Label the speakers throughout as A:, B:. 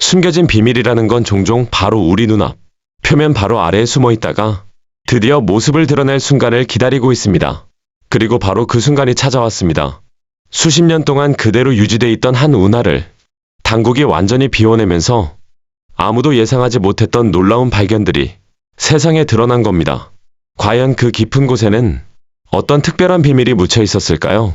A: 숨겨진 비밀이라는 건 종종 바로 우리 눈앞, 표면 바로 아래에 숨어 있다가 드디어 모습을 드러낼 순간을 기다리고 있습니다. 그리고 바로 그 순간이 찾아왔습니다. 수십 년 동안 그대로 유지돼 있던 한 운하를 당국이 완전히 비워내면서 아무도 예상하지 못했던 놀라운 발견들이 세상에 드러난 겁니다. 과연 그 깊은 곳에는 어떤 특별한 비밀이 묻혀 있었을까요?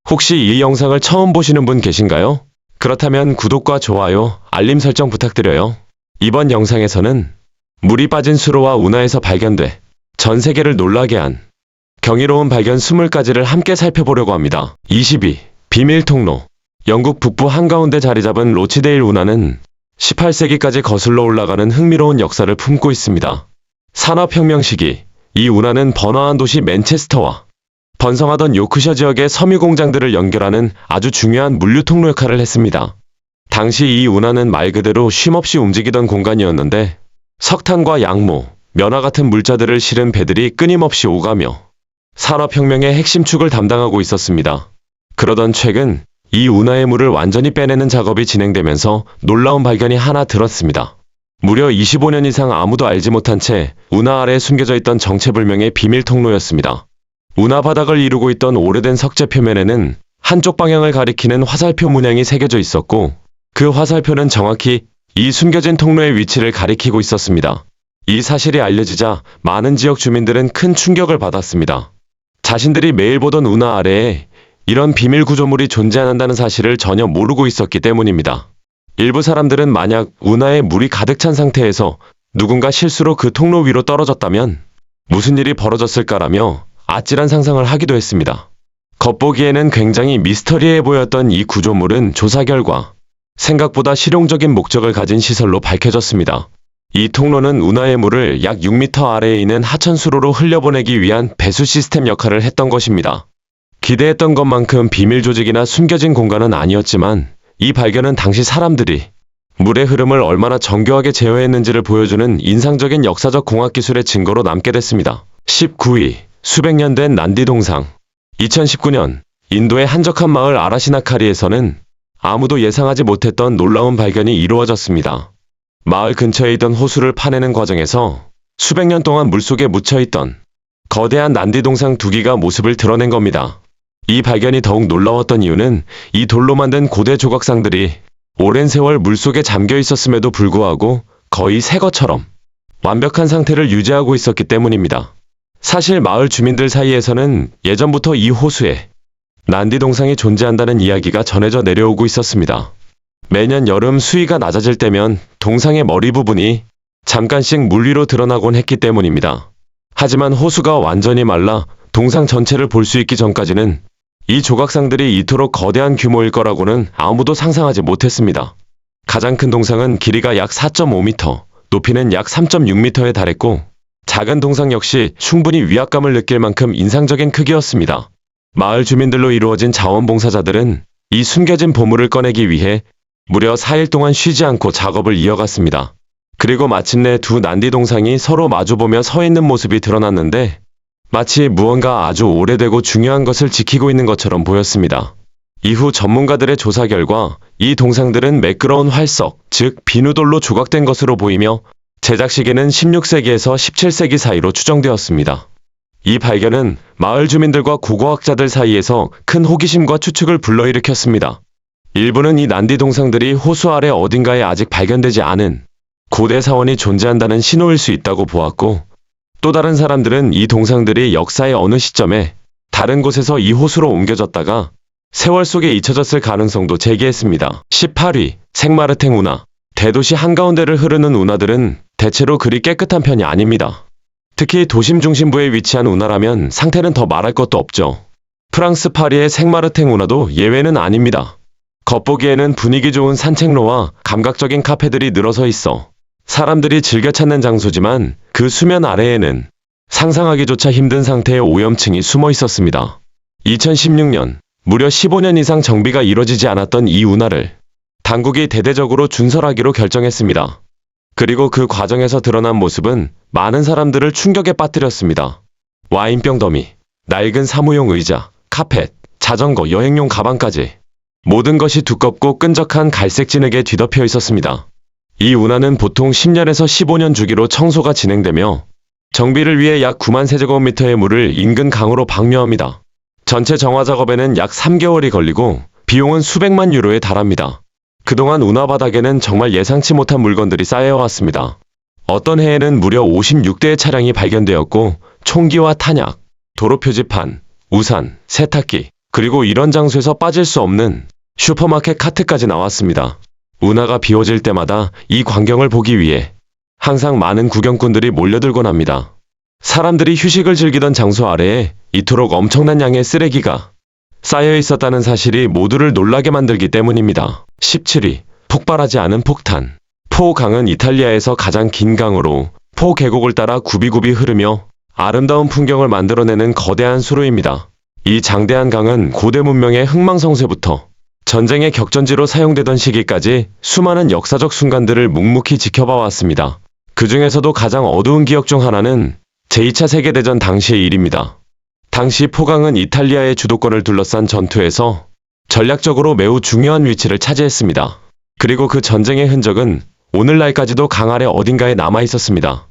A: 혹시 이 영상을 처음 보시는 분 계신가요? 그렇다면 구독과 좋아요, 알림 설정 부탁드려요. 이번 영상에서는 물이 빠진 수로와 운하에서 발견돼 전 세계를 놀라게 한 경이로운 발견 20가지를 함께 살펴보려고 합니다. 22. 비밀 통로. 영국 북부 한가운데 자리 잡은 로치데일 운하는 18세기까지 거슬러 올라가는 흥미로운 역사를 품고 있습니다. 산업혁명 시기, 이 운하는 번화한 도시 맨체스터와 번성하던 요크셔 지역의 섬유 공장들을 연결하는 아주 중요한 물류 통로 역할을 했습니다. 당시 이 운하는 말 그대로 쉼없이 움직이던 공간이었는데 석탄과 양모, 면화 같은 물자들을 실은 배들이 끊임없이 오가며 산업혁명의 핵심 축을 담당하고 있었습니다. 그러던 최근 이 운하의 물을 완전히 빼내는 작업이 진행되면서 놀라운 발견이 하나 들었습니다. 무려 25년 이상 아무도 알지 못한 채 운하 아래에 숨겨져 있던 정체불명의 비밀 통로였습니다. 운하 바닥을 이루고 있던 오래된 석재 표면에는 한쪽 방향을 가리키는 화살표 문양이 새겨져 있었고 그 화살표는 정확히 이 숨겨진 통로의 위치를 가리키고 있었습니다. 이 사실이 알려지자 많은 지역 주민들은 큰 충격을 받았습니다. 자신들이 매일 보던 운하 아래에 이런 비밀 구조물이 존재한다는 사실을 전혀 모르고 있었기 때문입니다. 일부 사람들은 만약 운하에 물이 가득 찬 상태에서 누군가 실수로 그 통로 위로 떨어졌다면 무슨 일이 벌어졌을까라며 아찔한 상상을 하기도 했습니다. 겉보기에는 굉장히 미스터리해 보였던 이 구조물은 조사 결과 생각보다 실용적인 목적을 가진 시설로 밝혀졌습니다. 이 통로는 운하의 물을 약 6m 아래에 있는 하천수로로 흘려보내기 위한 배수 시스템 역할을 했던 것입니다. 기대했던 것만큼 비밀 조직이나 숨겨진 공간은 아니었지만 이 발견은 당시 사람들이 물의 흐름을 얼마나 정교하게 제어했는지를 보여주는 인상적인 역사적 공학기술의 증거로 남게 됐습니다. 19위. 수백 년 된 난디 동상. 2019년 인도의 한적한 마을 아라시나카리에서는 아무도 예상하지 못했던 놀라운 발견이 이루어졌습니다. 마을 근처에 있던 호수를 파내는 과정에서 수백 년 동안 물속에 묻혀있던 거대한 난디 동상 2기가 모습을 드러낸 겁니다. 이 발견이 더욱 놀라웠던 이유는 이 돌로 만든 고대 조각상들이 오랜 세월 물속에 잠겨 있었음에도 불구하고 거의 새 것처럼 완벽한 상태를 유지하고 있었기 때문입니다. 사실 마을 주민들 사이에서는 예전부터 이 호수에 난디 동상이 존재한다는 이야기가 전해져 내려오고 있었습니다. 매년 여름 수위가 낮아질 때면 동상의 머리 부분이 잠깐씩 물 위로 드러나곤 했기 때문입니다. 하지만 호수가 완전히 말라 동상 전체를 볼 수 있기 전까지는 이 조각상들이 이토록 거대한 규모일 거라고는 아무도 상상하지 못했습니다. 가장 큰 동상은 길이가 약 4.5m, 높이는 약 3.6m에 달했고 작은 동상 역시 충분히 위압감을 느낄 만큼 인상적인 크기였습니다. 마을 주민들로 이루어진 자원봉사자들은 이 숨겨진 보물을 꺼내기 위해 무려 4일 동안 쉬지 않고 작업을 이어갔습니다. 그리고 마침내 두 난디 동상이 서로 마주보며 서 있는 모습이 드러났는데 마치 무언가 아주 오래되고 중요한 것을 지키고 있는 것처럼 보였습니다. 이후 전문가들의 조사 결과 이 동상들은 매끄러운 활석, 즉 비누돌로 조각된 것으로 보이며 제작 시기는 16세기에서 17세기 사이로 추정되었습니다. 이 발견은 마을 주민들과 고고학자들 사이에서 큰 호기심과 추측을 불러일으켰습니다. 일부는 이 난디 동상들이 호수 아래 어딘가에 아직 발견되지 않은 고대 사원이 존재한다는 신호일 수 있다고 보았고 또 다른 사람들은 이 동상들이 역사의 어느 시점에 다른 곳에서 이 호수로 옮겨졌다가 세월 속에 잊혀졌을 가능성도 제기했습니다. 18위. 생마르탱 운하. 대도시 한가운데를 흐르는 운하들은 대체로 그리 깨끗한 편이 아닙니다. 특히 도심 중심부에 위치한 운하라면 상태는 더 말할 것도 없죠. 프랑스 파리의 생마르탱 운하도 예외는 아닙니다. 겉보기에는 분위기 좋은 산책로와 감각적인 카페들이 늘어서 있어 사람들이 즐겨 찾는 장소지만 그 수면 아래에는 상상하기조차 힘든 상태의 오염층이 숨어 있었습니다. 2016년 무려 15년 이상 정비가 이뤄지지 않았던 이 운하를 당국이 대대적으로 준설하기로 결정했습니다. 그리고 그 과정에서 드러난 모습은 많은 사람들을 충격에 빠뜨렸습니다. 와인병 더미, 낡은 사무용 의자, 카펫, 자전거, 여행용 가방까지 모든 것이 두껍고 끈적한 갈색 진흙에 뒤덮여 있었습니다. 이 운하는 보통 10년에서 15년 주기로 청소가 진행되며 정비를 위해 약 9만 세제곱미터의 물을 인근 강으로 방류합니다. 전체 정화 작업에는 약 3개월이 걸리고 비용은 수백만 유로에 달합니다. 그동안 운하 바닥에는 정말 예상치 못한 물건들이 쌓여왔습니다. 어떤 해에는 무려 56대의 차량이 발견되었고 총기와 탄약, 도로 표지판, 우산, 세탁기, 그리고 이런 장소에서 빠질 수 없는 슈퍼마켓 카트까지 나왔습니다. 운하가 비워질 때마다 이 광경을 보기 위해 항상 많은 구경꾼들이 몰려들곤 합니다. 사람들이 휴식을 즐기던 장소 아래에 이토록 엄청난 양의 쓰레기가 쌓여 있었다는 사실이 모두를 놀라게 만들기 때문입니다. 17위, 폭발하지 않은 폭탄. 포 강은 이탈리아에서 가장 긴 강으로 포 계곡을 따라 굽이굽이 흐르며 아름다운 풍경을 만들어내는 거대한 수로입니다. 이 장대한 강은 고대 문명의 흥망성쇠부터 전쟁의 격전지로 사용되던 시기까지 수많은 역사적 순간들을 묵묵히 지켜봐 왔습니다. 그 중에서도 가장 어두운 기억 중 하나는 제2차 세계대전 당시의 일입니다. 당시 포강은 이탈리아의 주도권을 둘러싼 전투에서 전략적으로 매우 중요한 위치를 차지했습니다. 그리고 그 전쟁의 흔적은 오늘날까지도 강 아래 어딘가에 남아 있었습니다.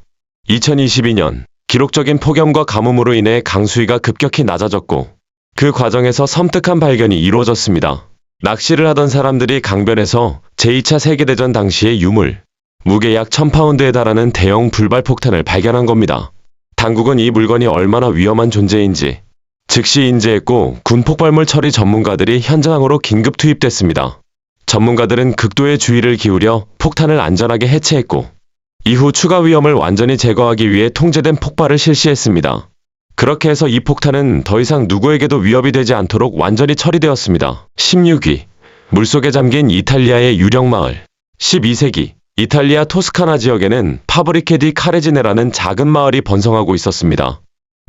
A: 2022년 기록적인 폭염과 가뭄으로 인해 강 수위가 급격히 낮아졌고 그 과정에서 섬뜩한 발견이 이루어졌습니다. 낚시를 하던 사람들이 강변에서 제2차 세계대전 당시의 유물, 무게 약 1000파운드에 달하는 대형 불발폭탄을 발견한 겁니다. 당국은 이 물건이 얼마나 위험한 존재인지 즉시 인지했고 군 폭발물 처리 전문가들이 현장으로 긴급 투입됐습니다. 전문가들은 극도의 주의를 기울여 폭탄을 안전하게 해체했고 이후 추가 위험을 완전히 제거하기 위해 통제된 폭발을 실시했습니다. 그렇게 해서 이 폭탄은 더 이상 누구에게도 위협이 되지 않도록 완전히 처리되었습니다. 16위, 물속에 잠긴 이탈리아의 유령 마을. 12세기, 이탈리아 토스카나 지역에는 파브리케 디 카레지네라는 작은 마을이 번성하고 있었습니다.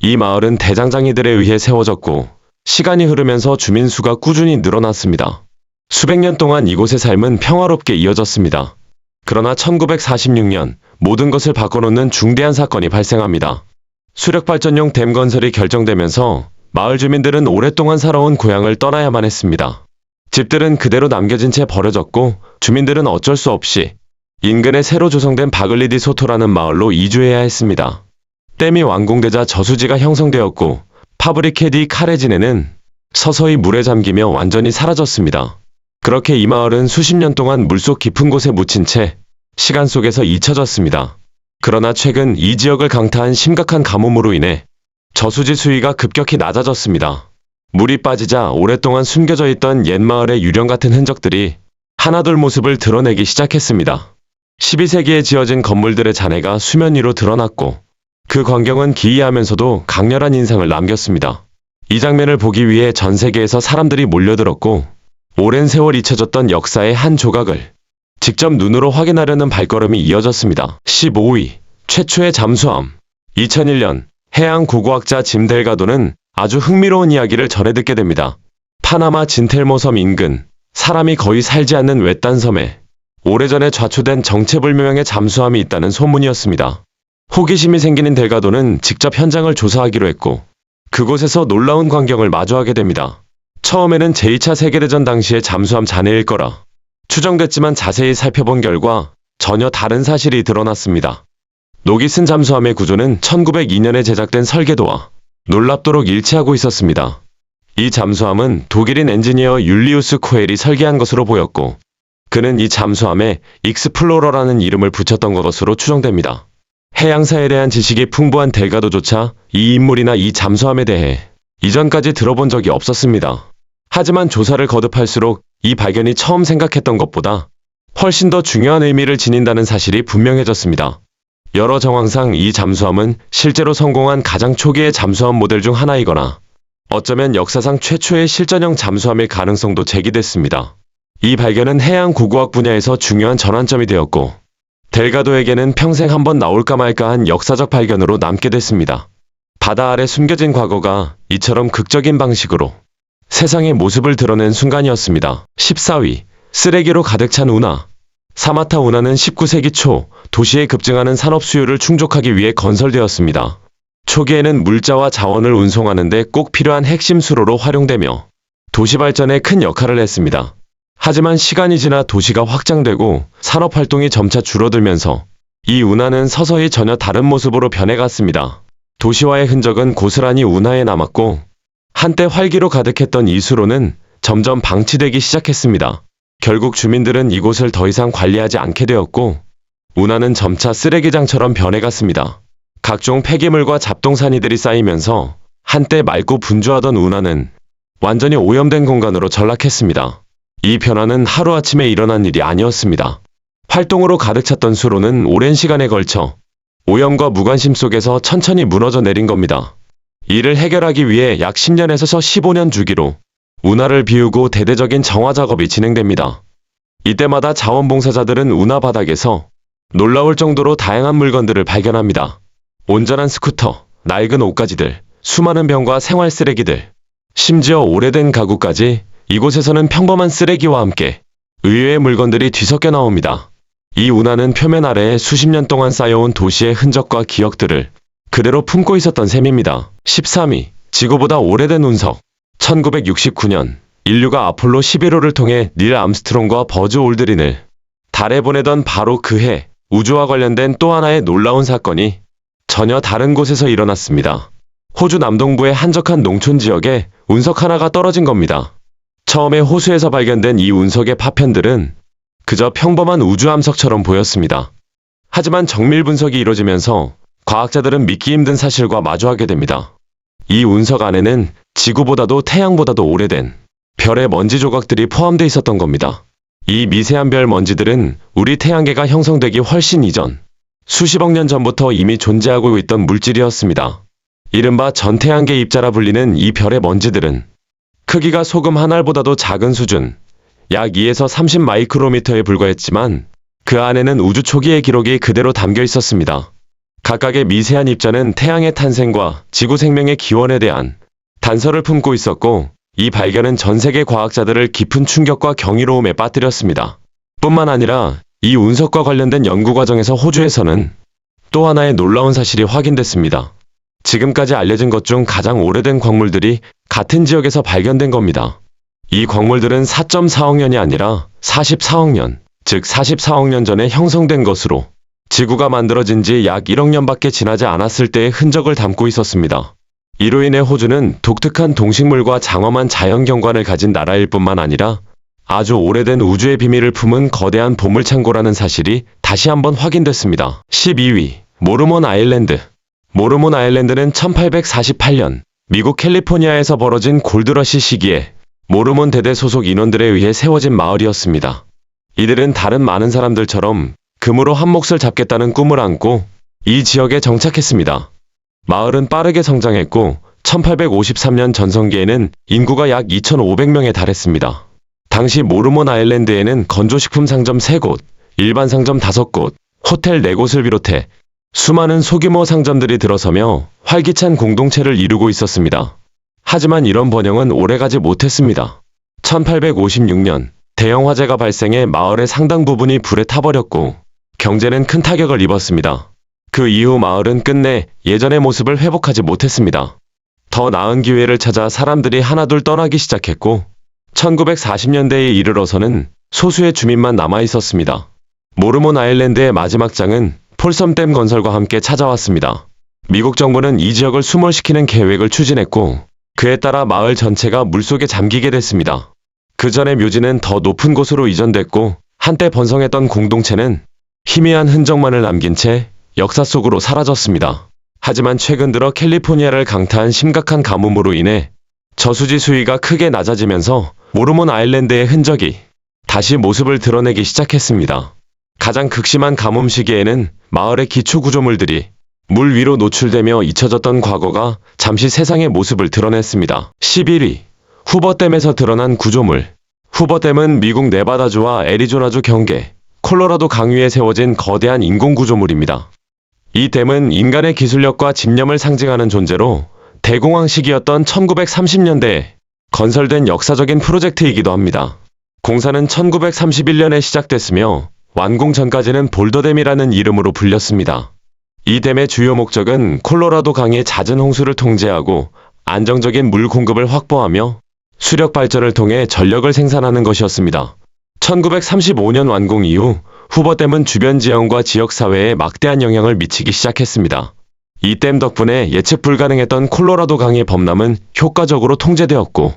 A: 이 마을은 대장장이들에 의해 세워졌고 시간이 흐르면서 주민 수가 꾸준히 늘어났습니다. 수백 년 동안 이곳의 삶은 평화롭게 이어졌습니다. 그러나 1946년 모든 것을 바꿔놓는 중대한 사건이 발생합니다. 수력발전용 댐 건설이 결정되면서 마을 주민들은 오랫동안 살아온 고향을 떠나야만 했습니다. 집들은 그대로 남겨진 채 버려졌고 주민들은 어쩔 수 없이 인근에 새로 조성된 바글리디 소토라는 마을로 이주해야 했습니다. 댐이 완공되자 저수지가 형성되었고 파브리케 디 카레지네는 서서히 물에 잠기며 완전히 사라졌습니다. 그렇게 이 마을은 수십 년 동안 물속 깊은 곳에 묻힌 채 시간 속에서 잊혀졌습니다. 그러나 최근 이 지역을 강타한 심각한 가뭄으로 인해 저수지 수위가 급격히 낮아졌습니다. 물이 빠지자 오랫동안 숨겨져 있던 옛 마을의 유령 같은 흔적들이 하나둘 모습을 드러내기 시작했습니다. 12세기에 지어진 건물들의 잔해가 수면 위로 드러났고 그 광경은 기이하면서도 강렬한 인상을 남겼습니다. 이 장면을 보기 위해 전 세계에서 사람들이 몰려들었고 오랜 세월 잊혀졌던 역사의 한 조각을 직접 눈으로 확인하려는 발걸음이 이어졌습니다. 15위, 최초의 잠수함. 2001년 해양 고고학자 짐 델가도는 아주 흥미로운 이야기를 전해 듣게 됩니다. 파나마 진텔모 섬 인근 사람이 거의 살지 않는 외딴 섬에 오래전에 좌초된 정체불명의 잠수함이 있다는 소문이었습니다. 호기심이 생기는 델가도는 직접 현장을 조사하기로 했고 그곳에서 놀라운 광경을 마주하게 됩니다. 처음에는 제2차 세계대전 당시의 잠수함 잔해일 거라 추정됐지만 자세히 살펴본 결과 전혀 다른 사실이 드러났습니다. 녹이 쓴 잠수함의 구조는 1902년에 제작된 설계도와 놀랍도록 일치하고 있었습니다. 이 잠수함은 독일인 엔지니어 율리우스 코엘이 설계한 것으로 보였고 그는 이 잠수함에 익스플로러라는 이름을 붙였던 것으로 추정됩니다. 해양사에 대한 지식이 풍부한 델가도조차 이 인물이나 이 잠수함에 대해 이전까지 들어본 적이 없었습니다. 하지만 조사를 거듭할수록 이 발견이 처음 생각했던 것보다 훨씬 더 중요한 의미를 지닌다는 사실이 분명해졌습니다. 여러 정황상 이 잠수함은 실제로 성공한 가장 초기의 잠수함 모델 중 하나이거나 어쩌면 역사상 최초의 실전형 잠수함일 가능성도 제기됐습니다. 이 발견은 해양 고고학 분야에서 중요한 전환점이 되었고 델가도에게는 평생 한번 나올까 말까한 역사적 발견으로 남게 됐습니다. 바다 아래 숨겨진 과거가 이처럼 극적인 방식으로 세상의 모습을 드러낸 순간이었습니다. 14위, 쓰레기로 가득 찬 운하. 사마타 운하는 19세기 초 도시에 급증하는 산업 수요를 충족하기 위해 건설되었습니다. 초기에는 물자와 자원을 운송하는 데 꼭 필요한 핵심 수로로 활용되며 도시 발전에 큰 역할을 했습니다. 하지만 시간이 지나 도시가 확장되고 산업활동이 점차 줄어들면서 이 운하는 서서히 전혀 다른 모습으로 변해갔습니다. 도시화의 흔적은 고스란히 운하에 남았고 한때 활기로 가득했던 이 수로는 점점 방치되기 시작했습니다. 결국 주민들은 이곳을 더 이상 관리하지 않게 되었고 운하는 점차 쓰레기장처럼 변해갔습니다. 각종 폐기물과 잡동사니들이 쌓이면서 한때 맑고 분주하던 운하는 완전히 오염된 공간으로 전락했습니다. 이 변화는 하루아침에 일어난 일이 아니었습니다. 활동으로 가득 찼던 수로는 오랜 시간에 걸쳐 오염과 무관심 속에서 천천히 무너져 내린 겁니다. 이를 해결하기 위해 약 10년에서 15년 주기로 운하를 비우고 대대적인 정화 작업이 진행됩니다. 이때마다 자원봉사자들은 운하 바닥에서 놀라울 정도로 다양한 물건들을 발견합니다. 온전한 스쿠터, 낡은 옷가지들, 수많은 병과 생활 쓰레기들, 심지어 오래된 가구까지 이곳에서는 평범한 쓰레기와 함께 의외의 물건들이 뒤섞여 나옵니다. 이 운하는 표면 아래에 수십 년 동안 쌓여온 도시의 흔적과 기억들을 그대로 품고 있었던 셈입니다. 13위, 지구보다 오래된 운석. 1969년, 인류가 아폴로 11호를 통해 닐 암스트롱과 버즈 올드린을 달에 보내던 바로 그 해, 우주와 관련된 또 하나의 놀라운 사건이 전혀 다른 곳에서 일어났습니다. 호주 남동부의 한적한 농촌 지역에 운석 하나가 떨어진 겁니다. 처음에 호수에서 발견된 이 운석의 파편들은 그저 평범한 우주암석처럼 보였습니다. 하지만 정밀 분석이 이루어지면서 과학자들은 믿기 힘든 사실과 마주하게 됩니다. 이 운석 안에는 지구보다도 태양보다도 오래된 별의 먼지 조각들이 포함되어 있었던 겁니다. 이 미세한 별 먼지들은 우리 태양계가 형성되기 훨씬 이전, 수십억 년 전부터 이미 존재하고 있던 물질이었습니다. 이른바 전태양계 입자라 불리는 이 별의 먼지들은 크기가 소금 한 알보다도 작은 수준, 약 2에서 30 마이크로미터에 불과했지만 그 안에는 우주 초기의 기록이 그대로 담겨 있었습니다. 각각의 미세한 입자는 태양의 탄생과 지구 생명의 기원에 대한 단서를 품고 있었고 이 발견은 전 세계 과학자들을 깊은 충격과 경이로움에 빠뜨렸습니다. 뿐만 아니라 이 운석과 관련된 연구 과정에서 호주에서는 또 하나의 놀라운 사실이 확인됐습니다. 지금까지 알려진 것 중 가장 오래된 광물들이 같은 지역에서 발견된 겁니다. 이 광물들은 4.4억 년이 아니라 44억 년, 즉 44억 년 전에 형성된 것으로 지구가 만들어진 지 약 1억 년밖에 지나지 않았을 때의 흔적을 담고 있었습니다. 이로 인해 호주는 독특한 동식물과 장엄한 자연경관을 가진 나라일 뿐만 아니라 아주 오래된 우주의 비밀을 품은 거대한 보물창고라는 사실이 다시 한번 확인됐습니다. 12위, 모르몬 아일랜드. 모르몬 아일랜드는 1848년 미국 캘리포니아에서 벌어진 골드러시 시기에 모르몬 대대 소속 인원들에 의해 세워진 마을이었습니다. 이들은 다른 많은 사람들처럼 금으로 한 몫을 잡겠다는 꿈을 안고 이 지역에 정착했습니다. 마을은 빠르게 성장했고 1853년 전성기에는 인구가 약 2,500명에 달했습니다. 당시 모르몬 아일랜드에는 건조식품 상점 3곳, 일반 상점 5곳, 호텔 4곳을 비롯해 수많은 소규모 상점들이 들어서며 활기찬 공동체를 이루고 있었습니다. 하지만 이런 번영은 오래가지 못했습니다. 1856년 대형 화재가 발생해 마을의 상당 부분이 불에 타버렸고 경제는 큰 타격을 입었습니다. 그 이후 마을은 끝내 예전의 모습을 회복하지 못했습니다. 더 나은 기회를 찾아 사람들이 하나둘 떠나기 시작했고 1940년대에 이르러서는 소수의 주민만 남아 있었습니다. 모르몬 아일랜드의 마지막 장은 폴섬댐 건설과 함께 찾아왔습니다. 미국 정부는 이 지역을 수몰시키는 계획을 추진했고 그에 따라 마을 전체가 물속에 잠기게 됐습니다. 그 전의 묘지는 더 높은 곳으로 이전됐고 한때 번성했던 공동체는 희미한 흔적만을 남긴 채 역사 속으로 사라졌습니다. 하지만 최근 들어 캘리포니아를 강타한 심각한 가뭄으로 인해 저수지 수위가 크게 낮아지면서 모르몬 아일랜드의 흔적이 다시 모습을 드러내기 시작했습니다. 가장 극심한 가뭄 시기에는 마을의 기초 구조물들이 물 위로 노출되며 잊혀졌던 과거가 잠시 세상의 모습을 드러냈습니다. 11위, 후버댐에서 드러난 구조물. 후버댐은 미국 네바다주와 애리조나주 경계, 콜로라도 강 위에 세워진 거대한 인공구조물입니다. 이 댐은 인간의 기술력과 집념을 상징하는 존재로 대공황 시기였던 1930년대에 건설된 역사적인 프로젝트이기도 합니다. 공사는 1931년에 시작됐으며 완공 전까지는 볼더댐이라는 이름으로 불렸습니다. 이 댐의 주요 목적은 콜로라도 강의 잦은 홍수를 통제하고 안정적인 물 공급을 확보하며 수력 발전을 통해 전력을 생산하는 것이었습니다. 1935년 완공 이후 후버댐은 주변 지형과 지역사회에 막대한 영향을 미치기 시작했습니다. 이 댐 덕분에 예측 불가능했던 콜로라도 강의 범람은 효과적으로 통제되었고,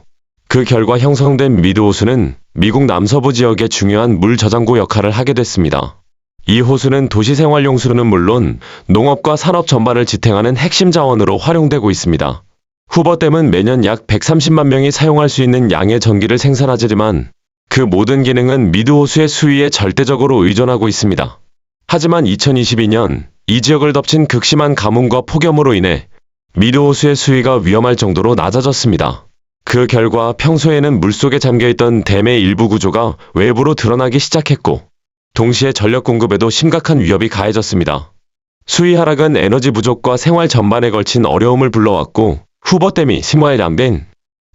A: 그 결과 형성된 미드 호수는 미국 남서부 지역의 중요한 물 저장고 역할을 하게 됐습니다. 이 호수는 도시 생활용수로는 물론 농업과 산업 전반을 지탱하는 핵심 자원으로 활용되고 있습니다. 후버댐은 매년 약 130만 명이 사용할 수 있는 양의 전기를 생산하지만 그 모든 기능은 미드 호수의 수위에 절대적으로 의존하고 있습니다. 하지만 2022년 이 지역을 덮친 극심한 가뭄과 폭염으로 인해 미드 호수의 수위가 위험할 정도로 낮아졌습니다. 그 결과 평소에는 물속에 잠겨있던 댐의 일부 구조가 외부로 드러나기 시작했고, 동시에 전력 공급에도 심각한 위협이 가해졌습니다. 수위 하락은 에너지 부족과 생활 전반에 걸친 어려움을 불러왔고, 후버댐이 스마일 람벤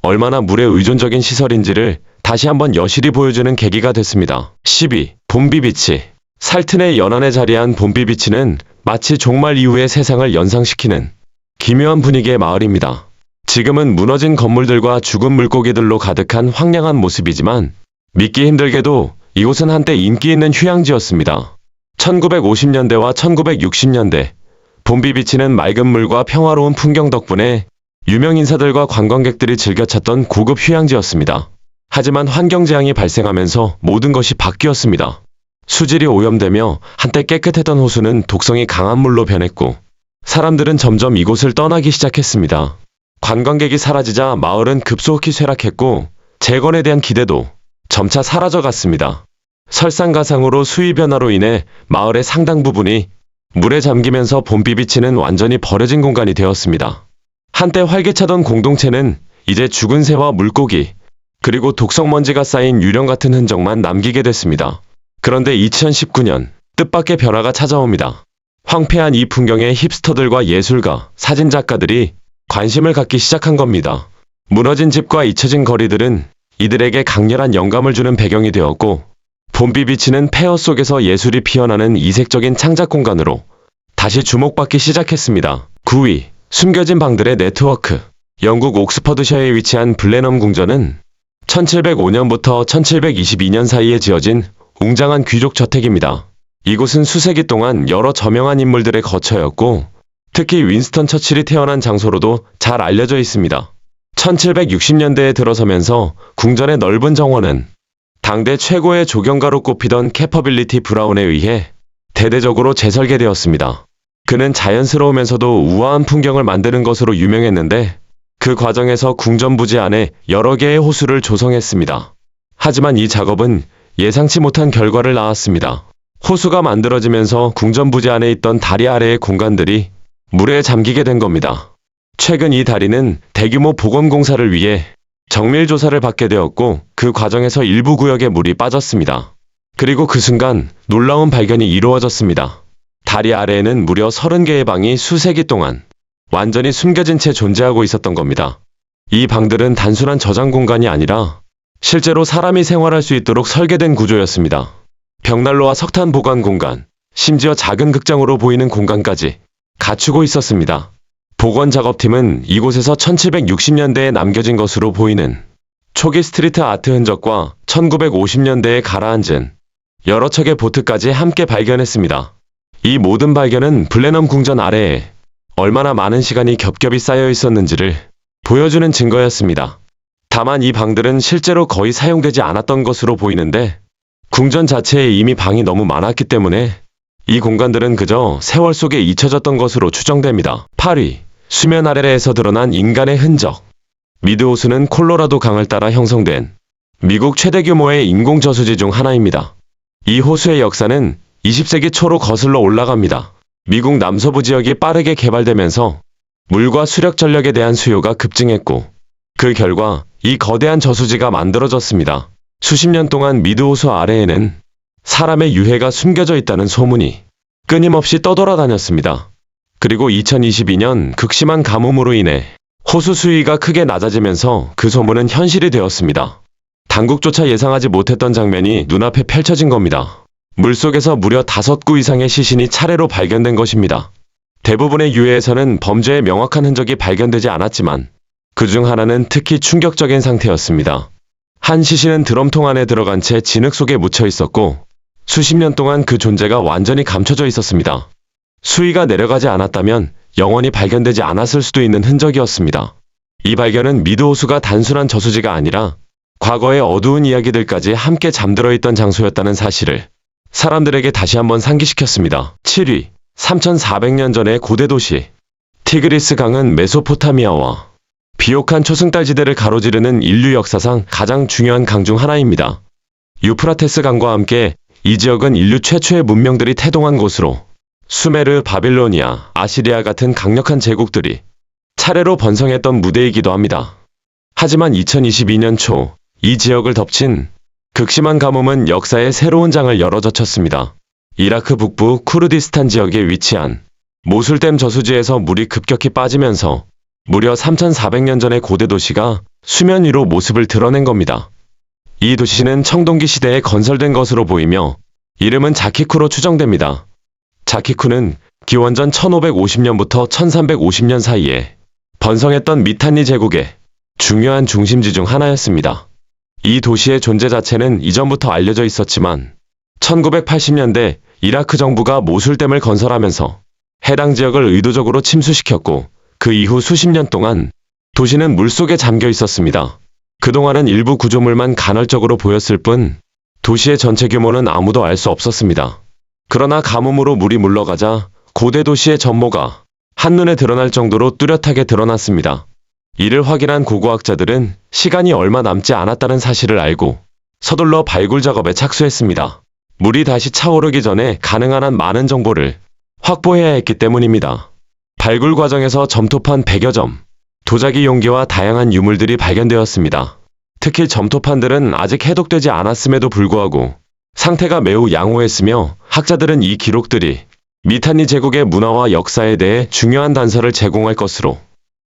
A: 얼마나 물에 의존적인 시설인지를 다시 한번 여실히 보여주는 계기가 됐습니다. 12. 봄비비치. 살튼의 연안에 자리한 봄비비치는 마치 종말 이후의 세상을 연상시키는 기묘한 분위기의 마을입니다. 지금은 무너진 건물들과 죽은 물고기들로 가득한 황량한 모습이지만 믿기 힘들게도 이곳은 한때 인기 있는 휴양지였습니다. 1950년대와 1960년대 봄비비치는 맑은 물과 평화로운 풍경 덕분에 유명 인사들과 관광객들이 즐겨 찾던 고급 휴양지였습니다. 하지만 환경재앙이 발생하면서 모든 것이 바뀌었습니다. 수질이 오염되며 한때 깨끗했던 호수는 독성이 강한 물로 변했고, 사람들은 점점 이곳을 떠나기 시작했습니다. 관광객이 사라지자 마을은 급속히 쇠락했고, 재건에 대한 기대도 점차 사라져갔습니다. 설상가상으로 수위 변화로 인해 마을의 상당 부분이 물에 잠기면서 봄비비치는 완전히 버려진 공간이 되었습니다. 한때 활기차던 공동체는 이제 죽은 새와 물고기, 그리고 독성먼지가 쌓인 유령 같은 흔적만 남기게 됐습니다. 그런데 2019년 뜻밖의 변화가 찾아옵니다. 황폐한 이 풍경에 힙스터들과 예술가, 사진작가들이 관심을 갖기 시작한 겁니다. 무너진 집과 잊혀진 거리들은 이들에게 강렬한 영감을 주는 배경이 되었고, 봄비비치는 폐허 속에서 예술이 피어나는 이색적인 창작 공간으로 다시 주목받기 시작했습니다. 9위. 숨겨진 방들의 네트워크. 영국 옥스퍼드셔에 위치한 블레넘 궁전은 1705년부터 1722년 사이에 지어진 웅장한 귀족 저택입니다. 이곳은 수세기 동안 여러 저명한 인물들의 거처였고, 특히 윈스턴 처칠이 태어난 장소로도 잘 알려져 있습니다. 1760년대에 들어서면서 궁전의 넓은 정원은 당대 최고의 조경가로 꼽히던 캐퍼빌리티 브라운에 의해 대대적으로 재설계되었습니다. 그는 자연스러우면서도 우아한 풍경을 만드는 것으로 유명했는데, 그 과정에서 궁전 부지 안에 여러 개의 호수를 조성했습니다. 하지만 이 작업은 예상치 못한 결과를 낳았습니다. 호수가 만들어지면서 궁전 부지 안에 있던 다리 아래의 공간들이 물에 잠기게 된 겁니다. 최근 이 다리는 대규모 복원 공사를 위해 정밀 조사를 받게 되었고, 그 과정에서 일부 구역에 물이 빠졌습니다. 그리고 그 순간 놀라운 발견이 이루어졌습니다. 다리 아래에는 무려 30개의 방이 수세기 동안 완전히 숨겨진 채 존재하고 있었던 겁니다. 이 방들은 단순한 저장 공간이 아니라 실제로 사람이 생활할 수 있도록 설계된 구조였습니다. 벽난로와 석탄 보관 공간, 심지어 작은 극장으로 보이는 공간까지 갖추고 있었습니다. 복원 작업팀은 이곳에서 1760년대에 남겨진 것으로 보이는 초기 스트리트 아트 흔적과 1950년대에 가라앉은 여러 척의 보트까지 함께 발견했습니다. 이 모든 발견은 블레넘 궁전 아래에 얼마나 많은 시간이 겹겹이 쌓여 있었는지를 보여주는 증거였습니다. 다만 이 방들은 실제로 거의 사용되지 않았던 것으로 보이는데, 궁전 자체에 이미 방이 너무 많았기 때문에 이 공간들은 그저 세월 속에 잊혀졌던 것으로 추정됩니다. 8위. 수면 아래에서 드러난 인간의 흔적. 미드 호수는 콜로라도 강을 따라 형성된 미국 최대 규모의 인공 저수지 중 하나입니다. 이 호수의 역사는 20세기 초로 거슬러 올라갑니다. 미국 남서부 지역이 빠르게 개발되면서 물과 수력 전력에 대한 수요가 급증했고, 그 결과 이 거대한 저수지가 만들어졌습니다. 수십 년 동안 미드 호수 아래에는 사람의 유해가 숨겨져 있다는 소문이 끊임없이 떠돌아다녔습니다. 그리고 2022년 극심한 가뭄으로 인해 호수 수위가 크게 낮아지면서 그 소문은 현실이 되었습니다. 당국조차 예상하지 못했던 장면이 눈앞에 펼쳐진 겁니다. 물속에서 무려 5구 이상의 시신이 차례로 발견된 것입니다. 대부분의 유해에서는 범죄의 명확한 흔적이 발견되지 않았지만 그 중 하나는 특히 충격적인 상태였습니다. 한 시신은 드럼통 안에 들어간 채 진흙 속에 묻혀 있었고 수십 년 동안 그 존재가 완전히 감춰져 있었습니다. 수위가 내려가지 않았다면 영원히 발견되지 않았을 수도 있는 흔적이었습니다. 이 발견은 미드 호수가 단순한 저수지가 아니라 과거의 어두운 이야기들까지 함께 잠들어 있던 장소였다는 사실을 사람들에게 다시 한번 상기시켰습니다. 7위, 3400년 전의 고대 도시. 티그리스 강은 메소포타미아와 비옥한 초승달지대를 가로지르는 인류 역사상 가장 중요한 강 중 하나입니다. 유프라테스 강과 함께 이 지역은 인류 최초의 문명들이 태동한 곳으로 수메르, 바빌로니아, 아시리아 같은 강력한 제국들이 차례로 번성했던 무대이기도 합니다. 하지만 2022년 초 이 지역을 덮친 극심한 가뭄은 역사의 새로운 장을 열어젖혔습니다. 이라크 북부 쿠르디스탄 지역에 위치한 모술댐 저수지에서 물이 급격히 빠지면서 무려 3400년 전의 고대 도시가 수면 위로 모습을 드러낸 겁니다. 이 도시는 청동기 시대에 건설된 것으로 보이며 이름은 자키쿠로 추정됩니다. 자키쿠는 기원전 1550년부터 1350년 사이에 번성했던 미탄니 제국의 중요한 중심지 중 하나였습니다. 이 도시의 존재 자체는 이전부터 알려져 있었지만 1980년대 이라크 정부가 모술댐을 건설하면서 해당 지역을 의도적으로 침수시켰고 그 이후 수십 년 동안 도시는 물속에 잠겨 있었습니다. 그동안은 일부 구조물만 간헐적으로 보였을 뿐 도시의 전체 규모는 아무도 알 수 없었습니다. 그러나 가뭄으로 물이 물러가자 고대 도시의 전모가 한눈에 드러날 정도로 뚜렷하게 드러났습니다. 이를 확인한 고고학자들은 시간이 얼마 남지 않았다는 사실을 알고 서둘러 발굴 작업에 착수했습니다. 물이 다시 차오르기 전에 가능한 한 많은 정보를 확보해야 했기 때문입니다. 발굴 과정에서 점토판 100여 점, 도자기 용기와 다양한 유물들이 발견되었습니다. 특히 점토판들은 아직 해독되지 않았음에도 불구하고 상태가 매우 양호했으며 학자들은 이 기록들이 미탄니 제국의 문화와 역사에 대해 중요한 단서를 제공할 것으로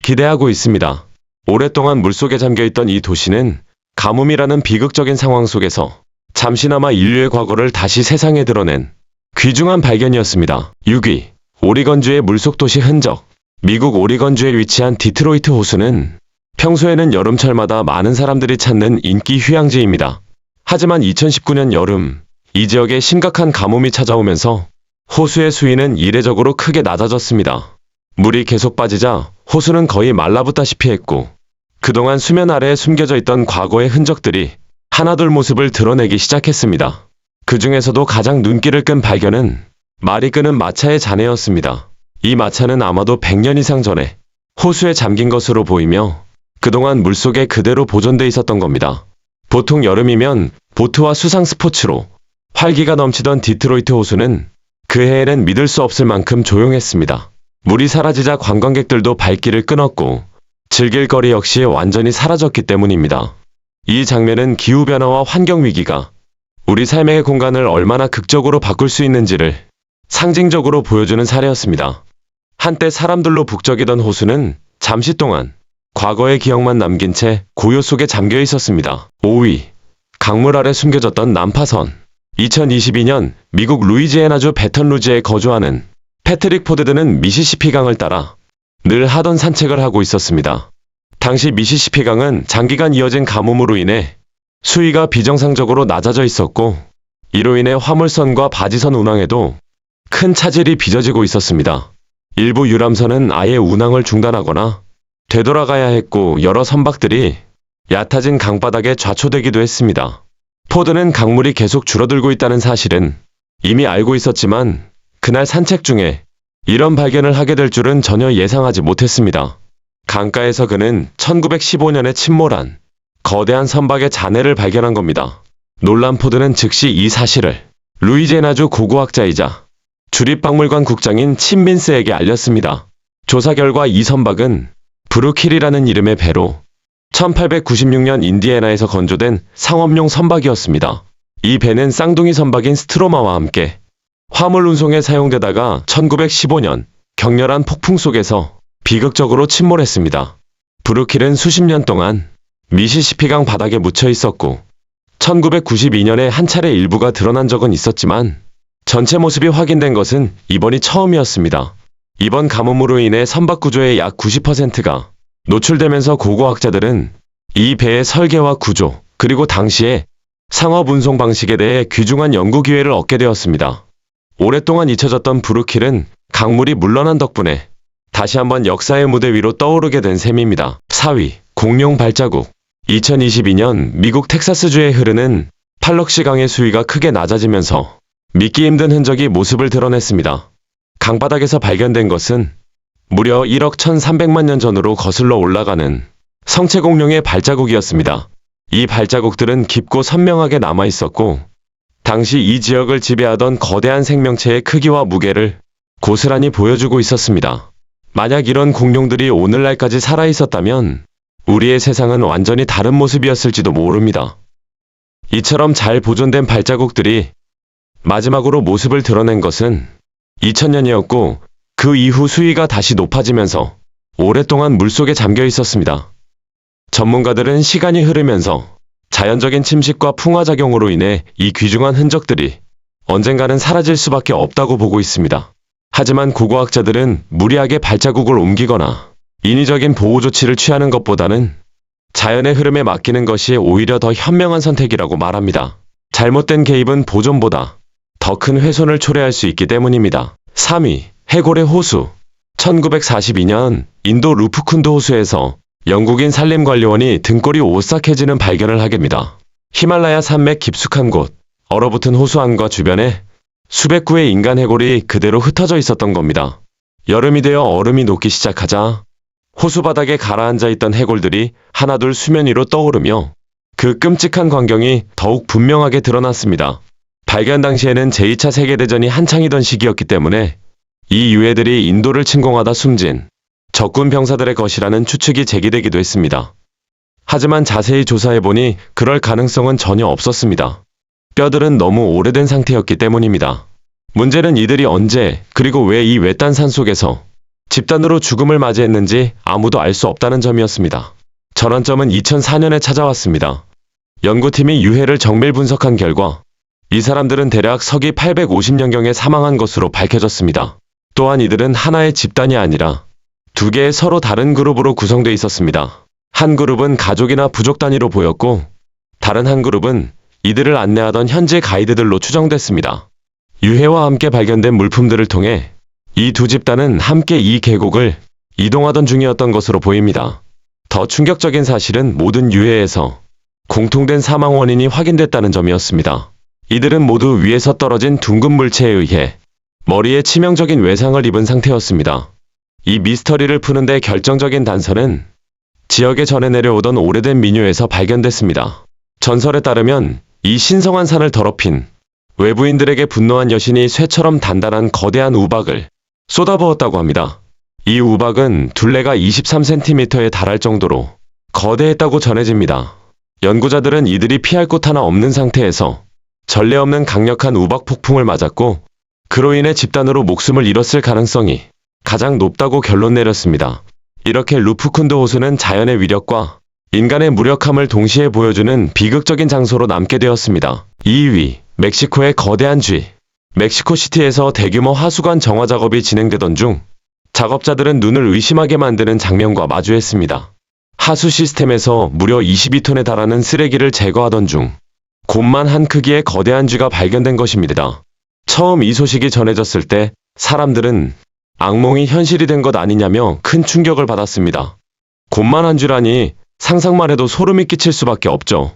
A: 기대하고 있습니다. 오랫동안 물속에 잠겨있던 이 도시는 가뭄이라는 비극적인 상황 속에서 잠시나마 인류의 과거를 다시 세상에 드러낸 귀중한 발견이었습니다. 6위, 오리건주의 물속 도시 흔적. 미국 오리건주에 위치한 디트로이트 호수는 평소에는 여름철마다 많은 사람들이 찾는 인기 휴양지입니다. 하지만 2019년 여름, 이 지역에 심각한 가뭄이 찾아오면서 호수의 수위는 이례적으로 크게 낮아졌습니다. 물이 계속 빠지자 호수는 거의 말라붙다시피 했고 그동안 수면 아래에 숨겨져 있던 과거의 흔적들이 하나둘 모습을 드러내기 시작했습니다. 그 중에서도 가장 눈길을 끈 발견은 말이 끄는 마차의 잔해였습니다. 이 마차는 아마도 100년 이상 전에 호수에 잠긴 것으로 보이며 그동안 물속에 그대로 보존돼 있었던 겁니다. 보통 여름이면 보트와 수상 스포츠로 활기가 넘치던 디트로이트 호수는 그 해에는 믿을 수 없을 만큼 조용했습니다. 물이 사라지자 관광객들도 발길을 끊었고 즐길 거리 역시 완전히 사라졌기 때문입니다. 이 장면은 기후변화와 환경위기가 우리 삶의 공간을 얼마나 극적으로 바꿀 수 있는지를 상징적으로 보여주는 사례였습니다. 한때 사람들로 북적이던 호수는 잠시 동안 과거의 기억만 남긴 채 고요 속에 잠겨 있었습니다. 5위, 강물 아래 숨겨졌던 난파선. 2022년 미국 루이지애나주 베턴루즈에 거주하는 패트릭 포드드는 미시시피 강을 따라 늘 하던 산책을 하고 있었습니다. 당시 미시시피 강은 장기간 이어진 가뭄으로 인해 수위가 비정상적으로 낮아져 있었고 이로 인해 화물선과 바지선 운항에도 큰 차질이 빚어지고 있었습니다. 일부 유람선은 아예 운항을 중단하거나 되돌아가야 했고 여러 선박들이 얕아진 강바닥에 좌초되기도 했습니다. 포드는 강물이 계속 줄어들고 있다는 사실은 이미 알고 있었지만 그날 산책 중에 이런 발견을 하게 될 줄은 전혀 예상하지 못했습니다. 강가에서 그는 1915년에 침몰한 거대한 선박의 잔해를 발견한 겁니다. 놀란 포드는 즉시 이 사실을 루이지애나주 고고학자이자 주립박물관 국장인 친빈스에게 알렸습니다. 조사 결과 이 선박은 브루킬이라는 이름의 배로 1896년 인디애나에서 건조된 상업용 선박이었습니다. 이 배는 쌍둥이 선박인 스트로마와 함께 화물 운송에 사용되다가 1915년 격렬한 폭풍 속에서 비극적으로 침몰했습니다. 브루킬은 수십 년 동안 미시시피강 바닥에 묻혀 있었고 1992년에 한 차례 일부가 드러난 적은 있었지만 전체 모습이 확인된 것은 이번이 처음이었습니다. 이번 가뭄으로 인해 선박 구조의 약 90%가 노출되면서 고고학자들은 이 배의 설계와 구조, 그리고 당시에 상업 운송 방식에 대해 귀중한 연구 기회를 얻게 되었습니다. 오랫동안 잊혀졌던 브루킬은 강물이 물러난 덕분에 다시 한번 역사의 무대 위로 떠오르게 된 셈입니다. 4위, 공룡 발자국. 2022년 미국 텍사스주에 흐르는 팔럭시 강의 수위가 크게 낮아지면서 믿기 힘든 흔적이 모습을 드러냈습니다. 강바닥에서 발견된 것은 무려 1억 1,300만 년 전으로 거슬러 올라가는 성체 공룡의 발자국이었습니다. 이 발자국들은 깊고 선명하게 남아 있었고, 당시 이 지역을 지배하던 거대한 생명체의 크기와 무게를 고스란히 보여주고 있었습니다. 만약 이런 공룡들이 오늘날까지 살아 있었다면 우리의 세상은 완전히 다른 모습이었을지도 모릅니다. 이처럼 잘 보존된 발자국들이 마지막으로 모습을 드러낸 것은 2000년이었고, 그 이후 수위가 다시 높아지면서 오랫동안 물속에 잠겨 있었습니다. 전문가들은 시간이 흐르면서 자연적인 침식과 풍화작용으로 인해 이 귀중한 흔적들이 언젠가는 사라질 수밖에 없다고 보고 있습니다. 하지만 고고학자들은 무리하게 발자국을 옮기거나 인위적인 보호 조치를 취하는 것보다는 자연의 흐름에 맡기는 것이 오히려 더 현명한 선택이라고 말합니다. 잘못된 개입은 보존보다 더 큰 훼손을 초래할 수 있기 때문입니다. 3위, 해골의 호수. 1942년 인도 루프쿤드 호수에서 영국인 산림관리원이 등골이 오싹해지는 발견을 하게 됩니다. 히말라야 산맥 깊숙한 곳, 얼어붙은 호수 안과 주변에 수백 구의 인간 해골이 그대로 흩어져 있었던 겁니다. 여름이 되어 얼음이 녹기 시작하자 호수 바닥에 가라앉아 있던 해골들이 하나둘 수면 위로 떠오르며 그 끔찍한 광경이 더욱 분명하게 드러났습니다. 발견 당시에는 제2차 세계대전이 한창이던 시기였기 때문에 이 유해들이 인도를 침공하다 숨진 적군 병사들의 것이라는 추측이 제기되기도 했습니다. 하지만 자세히 조사해보니 그럴 가능성은 전혀 없었습니다. 뼈들은 너무 오래된 상태였기 때문입니다. 문제는 이들이 언제, 그리고 왜 이 외딴 산속에서 집단으로 죽음을 맞이했는지 아무도 알 수 없다는 점이었습니다. 전환점은 2004년에 찾아왔습니다. 연구팀이 유해를 정밀 분석한 결과 이 사람들은 대략 서기 850년경에 사망한 것으로 밝혀졌습니다. 또한 이들은 하나의 집단이 아니라 두 개의 서로 다른 그룹으로 구성되어 있었습니다. 한 그룹은 가족이나 부족 단위로 보였고, 다른 한 그룹은 이들을 안내하던 현지 가이드들로 추정됐습니다. 유해와 함께 발견된 물품들을 통해 이 두 집단은 함께 이 계곡을 이동하던 중이었던 것으로 보입니다. 더 충격적인 사실은 모든 유해에서 공통된 사망 원인이 확인됐다는 점이었습니다. 이들은 모두 위에서 떨어진 둥근 물체에 의해 머리에 치명적인 외상을 입은 상태였습니다. 이 미스터리를 푸는데 결정적인 단서는 지역에 전해 내려오던 오래된 민요에서 발견됐습니다. 전설에 따르면 이 신성한 산을 더럽힌 외부인들에게 분노한 여신이 쇠처럼 단단한 거대한 우박을 쏟아부었다고 합니다. 이 우박은 둘레가 23cm에 달할 정도로 거대했다고 전해집니다. 연구자들은 이들이 피할 곳 하나 없는 상태에서 전례 없는 강력한 우박 폭풍을 맞았고, 그로 인해 집단으로 목숨을 잃었을 가능성이 가장 높다고 결론 내렸습니다. 이렇게 루프쿤드 호수는 자연의 위력과 인간의 무력함을 동시에 보여주는 비극적인 장소로 남게 되었습니다. 2위, 멕시코의 거대한 쥐. 멕시코시티에서 대규모 하수관 정화 작업이 진행되던 중 작업자들은 눈을 의심하게 만드는 장면과 마주했습니다. 하수 시스템에서 무려 22톤에 달하는 쓰레기를 제거하던 중 곰만 한 크기의 거대한 쥐가 발견된 것입니다. 처음 이 소식이 전해졌을 때 사람들은 악몽이 현실이 된 것 아니냐며 큰 충격을 받았습니다. 곰만한 쥐라니 상상만 해도 소름이 끼칠 수밖에 없죠.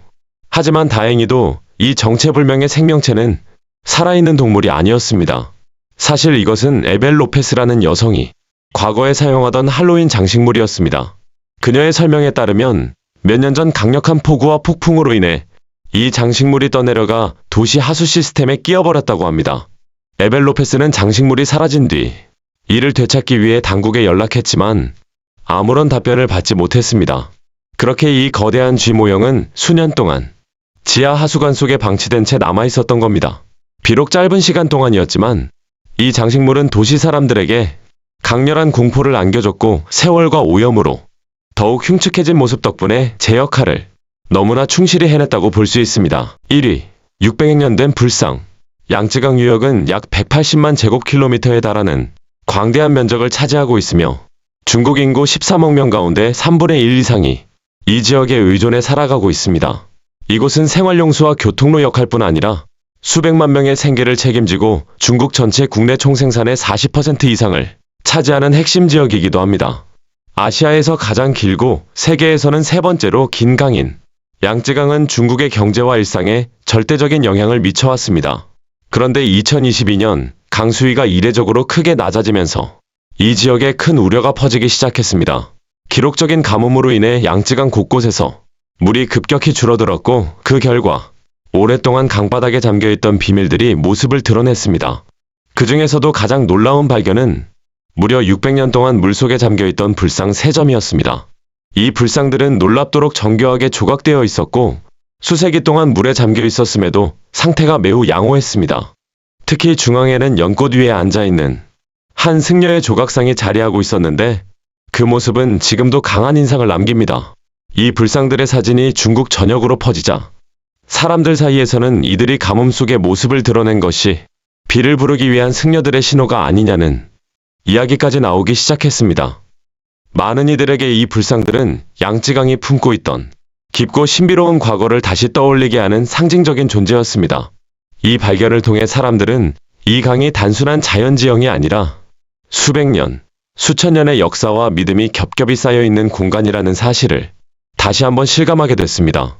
A: 하지만 다행히도 이 정체불명의 생명체는 살아있는 동물이 아니었습니다. 사실 이것은 에벨 로페스라는 여성이 과거에 사용하던 할로윈 장식물이었습니다. 그녀의 설명에 따르면 몇 년 전 강력한 폭우와 폭풍으로 인해 이 장식물이 떠내려가 도시 하수 시스템에 끼어버렸다고 합니다. 에벨 로페스는 장식물이 사라진 뒤 이를 되찾기 위해 당국에 연락했지만 아무런 답변을 받지 못했습니다. 그렇게 이 거대한 쥐 모형은 수년 동안 지하 하수관 속에 방치된 채 남아있었던 겁니다. 비록 짧은 시간 동안이었지만 이 장식물은 도시 사람들에게 강렬한 공포를 안겨줬고, 세월과 오염으로 더욱 흉측해진 모습 덕분에 제 역할을 너무나 충실히 해냈다고 볼 수 있습니다. 1위, 600여 년 된 불상. 양쯔강 유역은 약 180만 제곱킬로미터에 달하는 광대한 면적을 차지하고 있으며 중국 인구 13억 명 가운데 3분의 1 이상이 이 지역에 의존해 살아가고 있습니다. 이곳은 생활용수와 교통로 역할뿐 아니라 수백만 명의 생계를 책임지고 중국 전체 국내 총생산의 40% 이상을 차지하는 핵심 지역이기도 합니다. 아시아에서 가장 길고 세계에서는 세 번째로 긴 강인 양쯔강은 중국의 경제와 일상에 절대적인 영향을 미쳐왔습니다. 그런데 2022년 강 수위가 이례적으로 크게 낮아지면서 이 지역에 큰 우려가 퍼지기 시작했습니다. 기록적인 가뭄으로 인해 양쯔강 곳곳에서 물이 급격히 줄어들었고 그 결과 오랫동안 강바닥에 잠겨있던 비밀들이 모습을 드러냈습니다. 그 중에서도 가장 놀라운 발견은 무려 600년 동안 물속에 잠겨있던 불상 3점이었습니다. 이 불상들은 놀랍도록 정교하게 조각되어 있었고 수세기 동안 물에 잠겨 있었음에도 상태가 매우 양호했습니다. 특히 중앙에는 연꽃 위에 앉아있는 한 승려의 조각상이 자리하고 있었는데 그 모습은 지금도 강한 인상을 남깁니다. 이 불상들의 사진이 중국 전역으로 퍼지자 사람들 사이에서는 이들이 가뭄 속의 모습을 드러낸 것이 비를 부르기 위한 승려들의 신호가 아니냐는 이야기까지 나오기 시작했습니다. 많은 이들에게 이 불상들은 양쯔강이 품고 있던 깊고 신비로운 과거를 다시 떠올리게 하는 상징적인 존재였습니다. 이 발견을 통해 사람들은 이 강이 단순한 자연지형이 아니라 수백 년, 수천 년의 역사와 믿음이 겹겹이 쌓여 있는 공간이라는 사실을 다시 한번 실감하게 됐습니다.